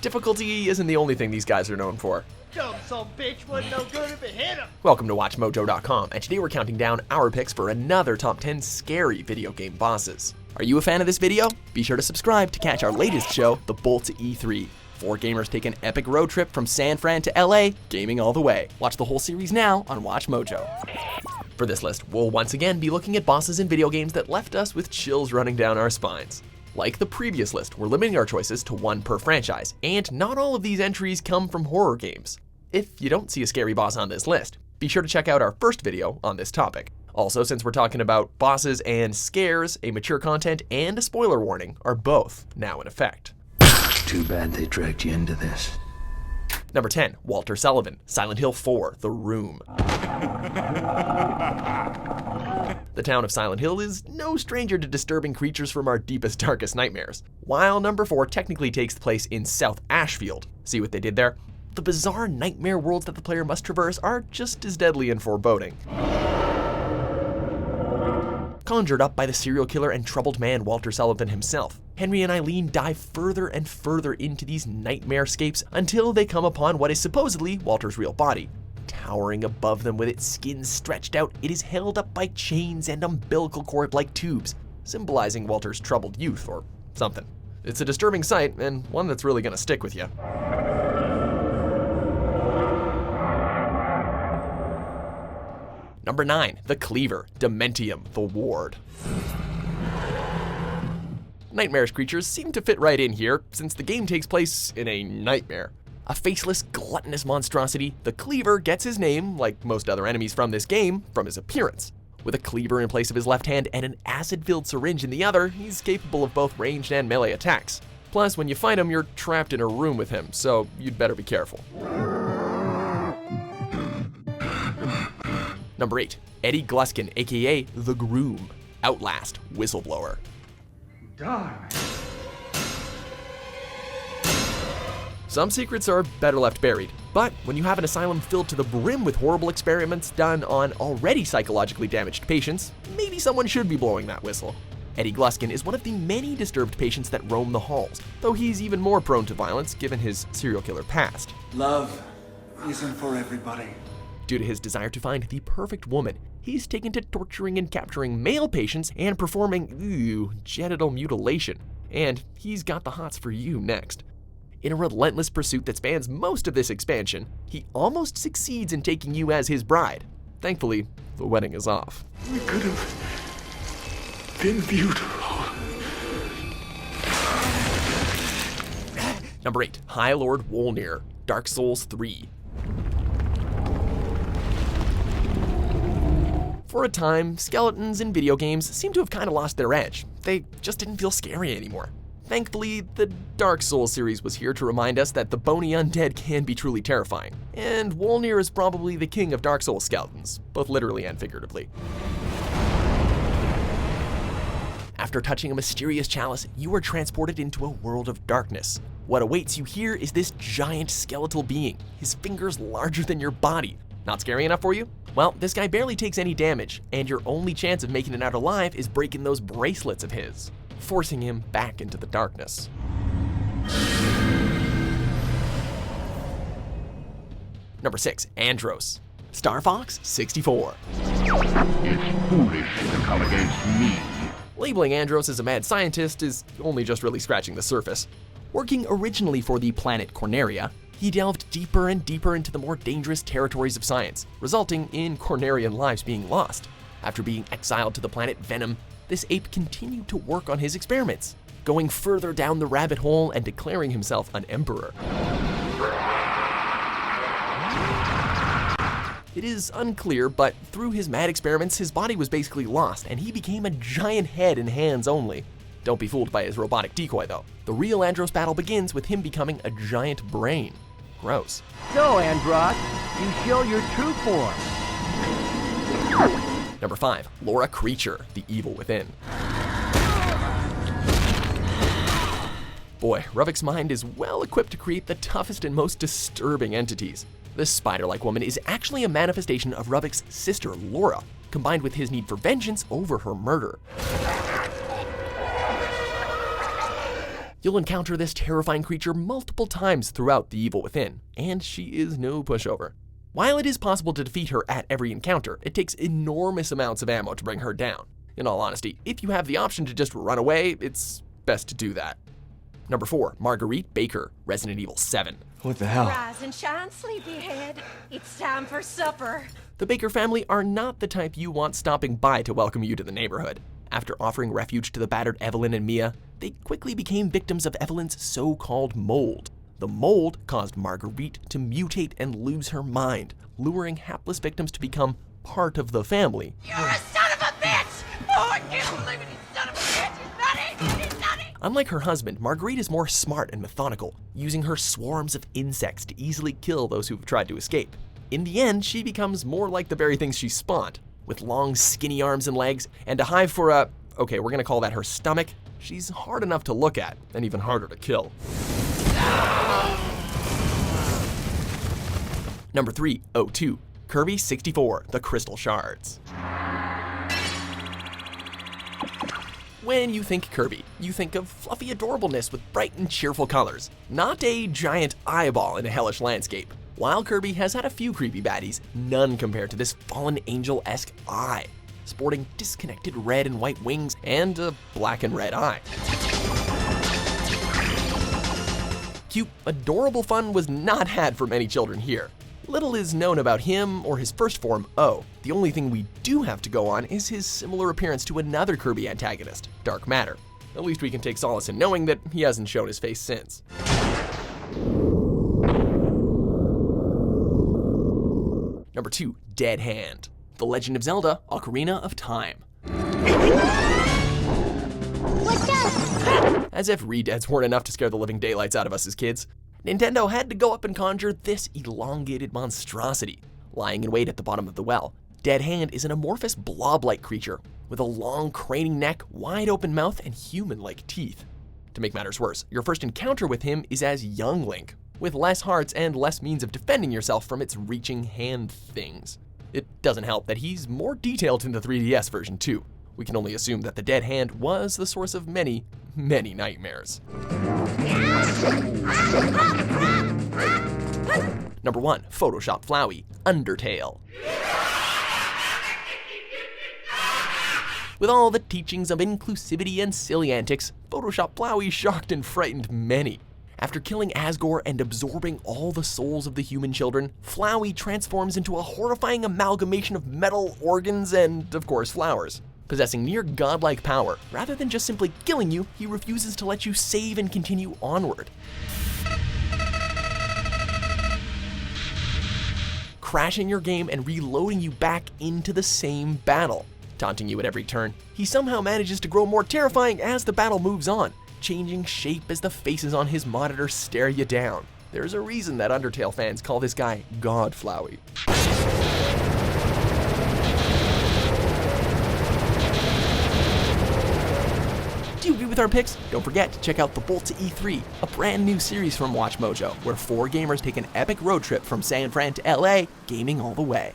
difficulty isn't the only thing these guys are known for. Dumb son bitch wasn't no good if it hit him. Welcome to WatchMojo.com, and today we're counting down our picks for another top 10 scary video game bosses. Are you a fan of this video? Be sure to subscribe to catch our latest show, The Bolt to E3. 4 gamers take an epic road trip from San Fran to LA, gaming all the way. Watch the whole series now on WatchMojo. For this list, we'll once again be looking at bosses in video games that left us with chills running down our spines. Like the previous list, we're limiting our choices to 1 per franchise, and not all of these entries come from horror games. If you don't see a scary boss on this list, be sure to check out our first video on this topic. Also, since we're talking about bosses and scares, a mature content and a spoiler warning are both now in effect. Too bad they dragged you into this. Number 10, Walter Sullivan, Silent Hill 4, The Room. The town of Silent Hill is no stranger to disturbing creatures from our deepest, darkest nightmares. While number 4 technically takes place in South Ashfield. See what they did there? The bizarre nightmare worlds that the player must traverse are just as deadly and foreboding. Conjured up by the serial killer and troubled man Walter Sullivan himself, Henry and Eileen dive further and further into these nightmarescapes until they come upon what is supposedly Walter's real body. Towering above them with its skin stretched out, it is held up by chains and umbilical cord-like tubes, symbolizing Walter's troubled youth or something. It's a disturbing sight, and one that's really gonna stick with you. Number 9, The Cleaver, Dementium, The Ward. Nightmarish creatures seem to fit right in here, since the game takes place in a nightmare. A faceless, gluttonous monstrosity, the Cleaver gets his name, like most other enemies from this game, from his appearance. With a cleaver in place of his left hand and an acid-filled syringe in the other, he's capable of both ranged and melee attacks. Plus, when you fight him, you're trapped in a room with him, so you'd better be careful. Number 8, Eddie Gluskin, aka The Groom, Outlast, Whistleblower. Darn. Some secrets are better left buried, but when you have an asylum filled to the brim with horrible experiments done on already psychologically damaged patients, maybe someone should be blowing that whistle. Eddie Gluskin is one of the many disturbed patients that roam the halls, though he's even more prone to violence given his serial killer past. Love isn't for everybody. Due to his desire to find the perfect woman, he's taken to torturing and capturing male patients and performing, genital mutilation. And he's got the hots for you next. In a relentless pursuit that spans most of this expansion, he almost succeeds in taking you as his bride. Thankfully, the wedding is off. We could have been beautiful. Number 8, High Lord Wolnir, Dark Souls 3. For a time, skeletons in video games seem to have kind of lost their edge. They just didn't feel scary anymore. Thankfully, the Dark Souls series was here to remind us that the bony undead can be truly terrifying. And Wolnir is probably the king of Dark Souls skeletons, both literally and figuratively. After touching a mysterious chalice, you are transported into a world of darkness. What awaits you here is this giant skeletal being, his fingers larger than your body. Not scary enough for you? Well, this guy barely takes any damage, and your only chance of making it out alive is breaking those bracelets of his, forcing him back into the darkness. Number 6, Andross, Star Fox 64. It's foolish to come against me. Labeling Andross as a mad scientist is only just really scratching the surface. Working originally for the planet Corneria, he delved deeper and deeper into the more dangerous territories of science, resulting in Cornerian lives being lost. After being exiled to the planet Venom, this ape continued to work on his experiments, going further down the rabbit hole and declaring himself an emperor. It is unclear, but through his mad experiments, his body was basically lost, and he became a giant head and hands only. Don't be fooled by his robotic decoy, though. The real Andross battle begins with him becoming a giant brain. Gross. So, Andross, you show your true form. Number 5, Laura Creature, The Evil Within. Boy, Ruvik's mind is well equipped to create the toughest and most disturbing entities. This spider-like woman is actually a manifestation of Ruvik's sister, Laura, combined with his need for vengeance over her murder. You'll encounter this terrifying creature multiple times throughout The Evil Within, and she is no pushover. While it is possible to defeat her at every encounter, it takes enormous amounts of ammo to bring her down. In all honesty, if you have the option to just run away, it's best to do that. Number 4, Marguerite Baker, Resident Evil 7. What the hell? Rise and shine, sleepyhead. It's time for supper. The Baker family are not the type you want stopping by to welcome you to the neighborhood. After offering refuge to the battered Evelyn and Mia, they quickly became victims of Evelyn's so-called mold. The mold caused Marguerite to mutate and lose her mind, luring hapless victims to become part of the family. You're a son of a bitch! Oh, I can't believe it, you son of a bitch! He's nutty! He's nutty! Unlike her husband, Marguerite is more smart and methodical, using her swarms of insects to easily kill those who've tried to escape. In the end, she becomes more like the very things she spawned. With long, skinny arms and legs, and a hive for okay, we're gonna call that her stomach, she's hard enough to look at, and even harder to kill. Number 3, 02, Kirby 64, The Crystal Shards. When you think Kirby, you think of fluffy adorableness with bright and cheerful colors, not a giant eyeball in a hellish landscape. While Kirby has had a few creepy baddies, none compare to this fallen angel-esque eye, sporting disconnected red and white wings and a black and red eye. Cute, adorable fun was not had for many children here. Little is known about him or his first form, O. The only thing we do have to go on is his similar appearance to another Kirby antagonist, Dark Matter. At least we can take solace in knowing that he hasn't shown his face since. Number 2, Dead Hand, The Legend of Zelda: Ocarina of Time. What's up? As if re-deads weren't enough to scare the living daylights out of us as kids, Nintendo had to go up and conjure this elongated monstrosity. Lying in wait at the bottom of the well, Dead Hand is an amorphous blob-like creature with a long craning neck, wide open mouth, and human-like teeth. To make matters worse, your first encounter with him is as young Link, with less hearts and less means of defending yourself from its reaching hand things. It doesn't help that he's more detailed in the 3DS version too. We can only assume that the Dead Hand was the source of many, many nightmares. Number 1, Photoshop Flowey, Undertale. With all the teachings of inclusivity and silly antics, Photoshop Flowey shocked and frightened many. After killing Asgore and absorbing all the souls of the human children, Flowey transforms into a horrifying amalgamation of metal, organs, and, of course, flowers. Possessing near godlike power, rather than just simply killing you, he refuses to let you save and continue onward. Crashing your game and reloading you back into the same battle. Taunting you at every turn, he somehow manages to grow more terrifying as the battle moves on, changing shape as the faces on his monitor stare you down. There's a reason that Undertale fans call this guy God Flowey. Do you agree with our picks? Don't forget to check out The Bolt to E3, a brand new series from WatchMojo, where 4 gamers take an epic road trip from San Fran to LA, gaming all the way.